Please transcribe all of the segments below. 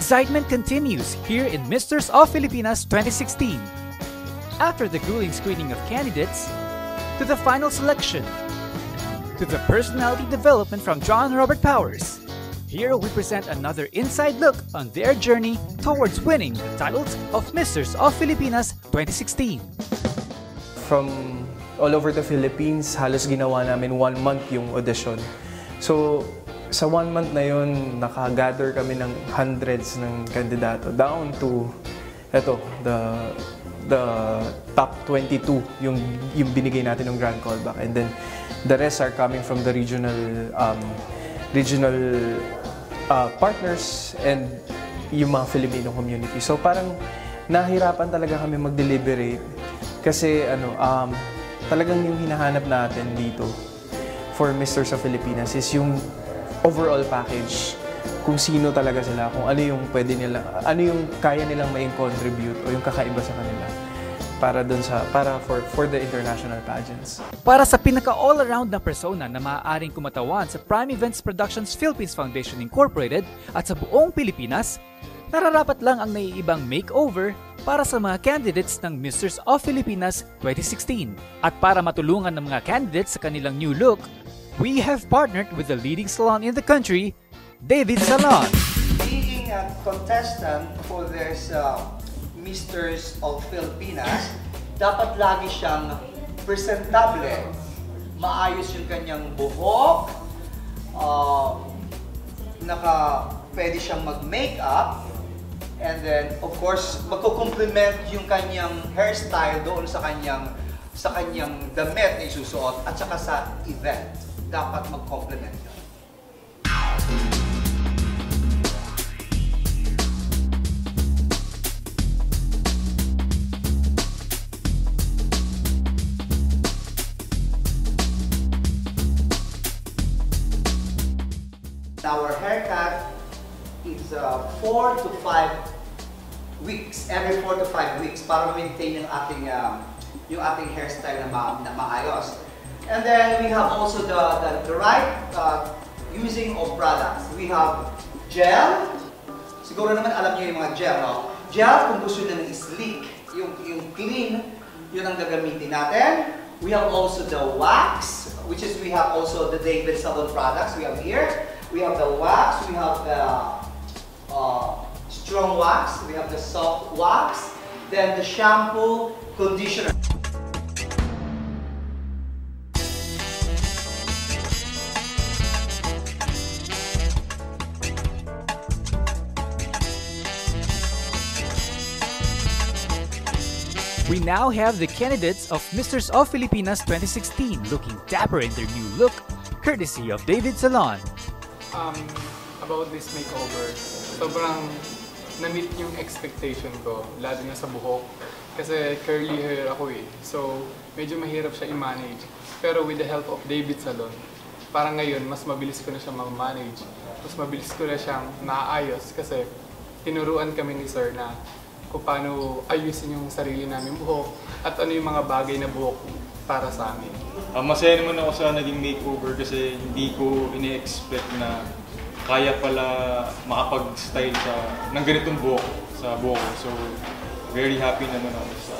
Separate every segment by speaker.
Speaker 1: excitement continues here in Misters of Filipinas 2016. After the grueling screening of candidates, to the final selection, to the personality development from John Robert Powers, here we present another inside look on their journey towards winning the titles of Misters of Filipinas 2016.
Speaker 2: From all over the Philippines, halos ginawa namin 1 month yung audition. So, sa 1 month na yun, nakagather kami ng hundreds ng kandidato down to, eto, the top 22 yung binigay natin ng grand callback. And then, the rest are coming from the regional partners and yung mga Filipino community. So, parang nahirapan talaga kami mag-deliberate kasi talagang yung hinahanap natin dito for Misters of Filipinas is yung overall package, kung sino talaga sila, kung ano yung pwede nila, ano yung kaya nilang mai-contribute o yung kakaiba sa kanila para for the international pageants.
Speaker 1: Para sa pinaka all-around na persona na maaaring kumatawan sa Prime Events Productions Philippines Foundation Incorporated at sa buong Pilipinas, nararapat lang ang naiibang makeover para sa mga candidates ng Misters of Filipinas 2016. At para matulungan ng mga candidates sa kanilang new look, we have partnered with the leading salon in the country, David Salon.
Speaker 3: Being a contestant for this Misters of Filipinas, dapat lagi siyang presentable. Maayos yung kanyang buhok, pwede siyang mag-makeup, and then of course magko-complement yung kanyang hairstyle doon sa kanyang damit na isusuot at saka sa event. Dapat mag-complement yun. Our haircut is 4 to 5 weeks, every 4 to 5 weeks para maintain yung ating hairstyle na maayos. And then we have also the right using of products. We have gel. Siguro naman alam niyo yung mga gel, no? Gel kung gusto niyo ng sleek, yung clean, yun ang gagamitin natin. We have also the wax, which is we have also the David Salon products we have here. We have the wax, we have the strong wax, we have the soft wax, then the shampoo, conditioner.
Speaker 1: We now have the candidates of Misters of Filipinas 2016 looking dapper in their new look, courtesy of David Salon.
Speaker 4: About this makeover, sobrang na-meet yung expectation ko, lalo na sa buhok. Kasi curly hair ako eh, so medyo mahirap siya i-manage. Pero with the help of David Salon, parang ngayon, mas mabilis ko na siya ma-manage. Mas mabilis ko na siyang maayos kasi tinuruan kami ni Sir na kung paano ayusin yung sarili namin buhok at ano yung mga bagay na buhok para sa amin.
Speaker 5: Masaya naman ako sa naging makeover kasi hindi ko ini-expect na kaya pala makapag-style ng ganitong buhok sa buhok. So, very happy naman ako sa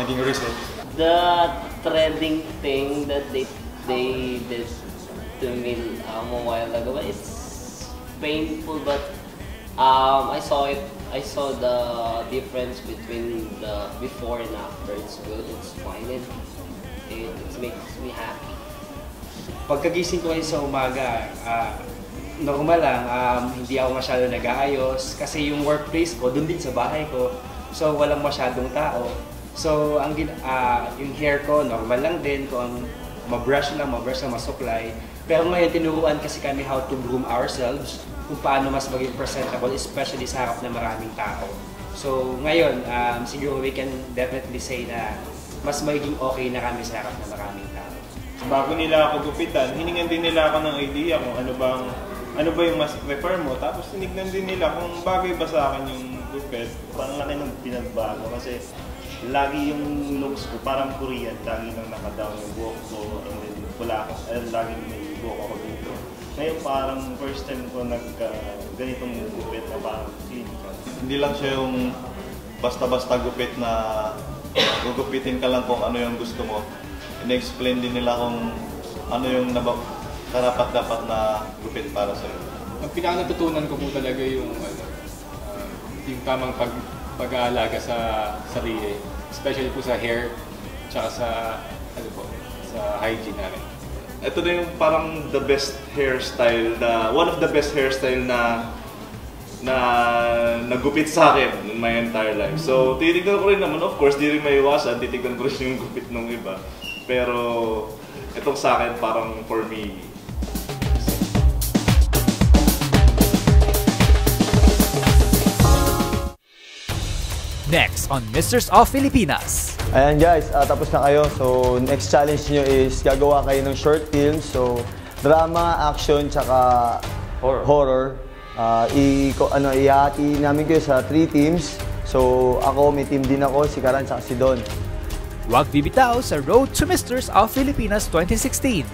Speaker 5: naging result.
Speaker 6: The trending thing that they did to me a while ago, it's painful, but I saw it. I saw the difference between the before and after. It's good, it's fine, and it makes me happy.
Speaker 7: Pagkagising ko sa umaga, normal lang, hindi ako masyado nag-aayos kasi yung workplace ko, dun din sa bahay ko, so walang masyadong tao. So yung hair ko, normal lang din, kung mabrush lang, masuklay. Pero ngayon, tinuruan kasi kami how to groom ourselves, kung paano mas maging presentable, especially sa harap ng maraming tao. So ngayon, siguro we can definitely say na mas magiging okay na kami sa harap ng maraming tao.
Speaker 5: Bago nila ako gupitan, hiningan din nila ako ng idea kung ano ba yung mas prefer mo. Tapos tinignan din nila kung bagay ba sa akin yung gupit.
Speaker 8: Parang laki ng pinagbago kasi lagi yung looks ko parang Korean, lagi nang naka-down yung buhok ko, and then wala ako, lagi may buhok ako dito. Ngayon Ngayon parang first time ko ganitong gupit na parang clinical.
Speaker 5: Hindi lang siya yung basta-basta gupit na gugupitin ka lang kung ano yung gusto mo. In-explain din nila kung ano yung karapat-dapat na gupit para sa'yo.
Speaker 4: Ang pinaka-natutunan ko po talaga yung tamang pag-aalaga sa sarili, especially po sa hair, tsaka sa hygiene namin.
Speaker 5: Ito na yung parang the best hairstyle, one of the best hairstyle na nagupit sa akin in my entire life. So, titignan ko rin naman, of course, di rin maiwasan, titignan ko rin yung gupit ng iba. Pero, itong sa akin, parang for me.
Speaker 1: Next on Misters of Filipinas.
Speaker 9: Ayan guys, tapos na kayo. So, next challenge nyo is gagawa kayo ng short film. So, drama, action, tsaka horror. Ihati namin kayo sa 3 teams. So, ako, may team din ako, si Karan, tsaka si Don.
Speaker 1: Huwag bibitaw sa Road to Misters of Filipinas 2016.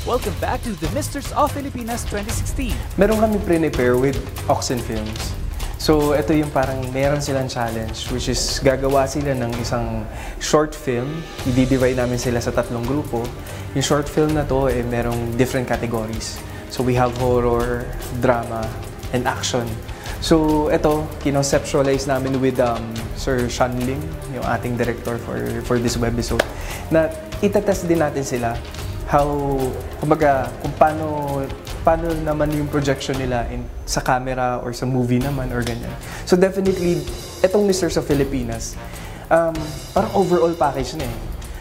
Speaker 1: Welcome back to the Misters of Filipinas 2016.
Speaker 2: Meron kami prepare with Oxen Films. So, ito yung parang meron silang challenge, which is gagawa sila ng isang short film. I-divide namin sila sa 3 grupo. Yung short film na to, merong different categories. So, we have horror, drama, and action. So, ito, kinoceptualize namin with Sir Sean Lim, yung ating director for this webisode, na itatest din natin sila kung paano naman yung projection nila sa camera or sa movie naman or ganyan. So definitely, etong Misters of Filipinas, parang overall package na eh.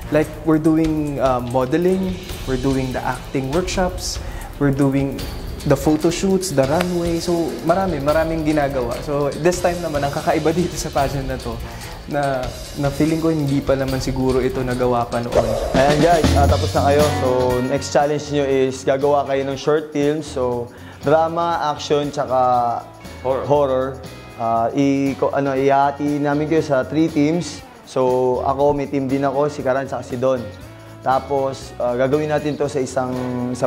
Speaker 2: Like, we're doing modeling, we're doing the acting workshops, we're doing the photo shoots, the runway. So maraming ginagawa. So this time naman, ang kakaiba dito sa pageant na to, na feeling ko hindi pa naman siguro ito nagawa pa noon.
Speaker 9: Ayan guys, tapos na kayo. So next challenge nyo is gagawa kayo ng short film. So drama, action, tsaka horror. Ihati namin kayo sa 3 teams. So ako, may team din ako, si Karan, tsaka si Don. Tapos gagawin natin to sa isang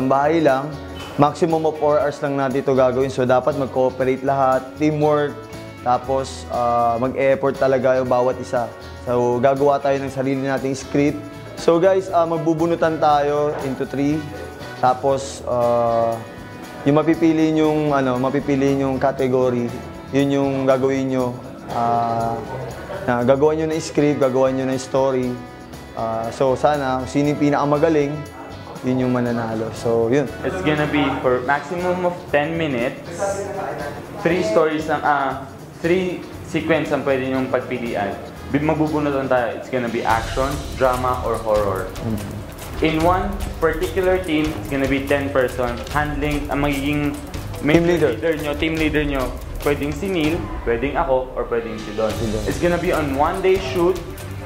Speaker 9: bahay lang. maximum of 4 hours lang natin ito gagawin. So dapat mag-cooperate lahat, teamwork, tapos mag-effort talaga yung bawat isa. So gagawa tayo ng sarili nating script. So guys, magbubunutan tayo into 3. Tapos yung mapipili yung category, yun yung gagawin nyo. Gagawa nyo ng script, gagawa nyo ng story. So sana, kung sino yung pinakamagaling, yun yung mananalo. So yun.
Speaker 10: It's gonna be for maximum of 10 minutes. 3 stories lang, 3 sequence ang pwede nyong pagpilian. Magbubunutan tayo. It's gonna be action, drama, or horror. In one particular team, it's gonna be 10 person handling ang magiging team leader nyo. Pwedeng si Neil, pwedeng ako, or pwedeng si Don. It's gonna be on 1-day shoot,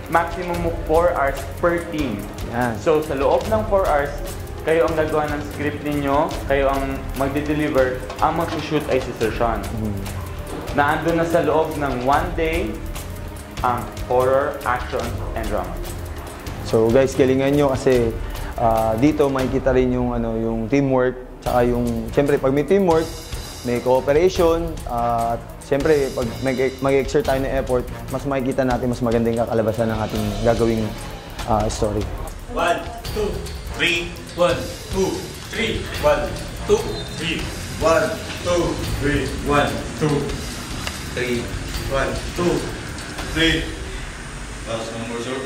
Speaker 10: maximum of 4 hours per team.
Speaker 9: Yan.
Speaker 10: So sa loob ng 4 hours, kayo ang gagawa ng script ninyo, kayo ang magde-deliver, ang mag-shoot ay si Sir Sean. Naandun na sa loob ng 1 day ang horror, action, and drama.
Speaker 9: So guys, galingan nyo kasi dito makikita rin yung yung teamwork, tsaka yung siyempre pag may teamwork, may cooperation, at siyempre pag mag-exert tayo ng effort, mas makikita natin mas magandang kakalabasan ng ating gagawing story.
Speaker 11: 1, 2, 3, 1, 2, 3, 1, 2, 3, 1, 2, 3, 1, 2, 3, 1, 2, 3. Tapos ng more, sir.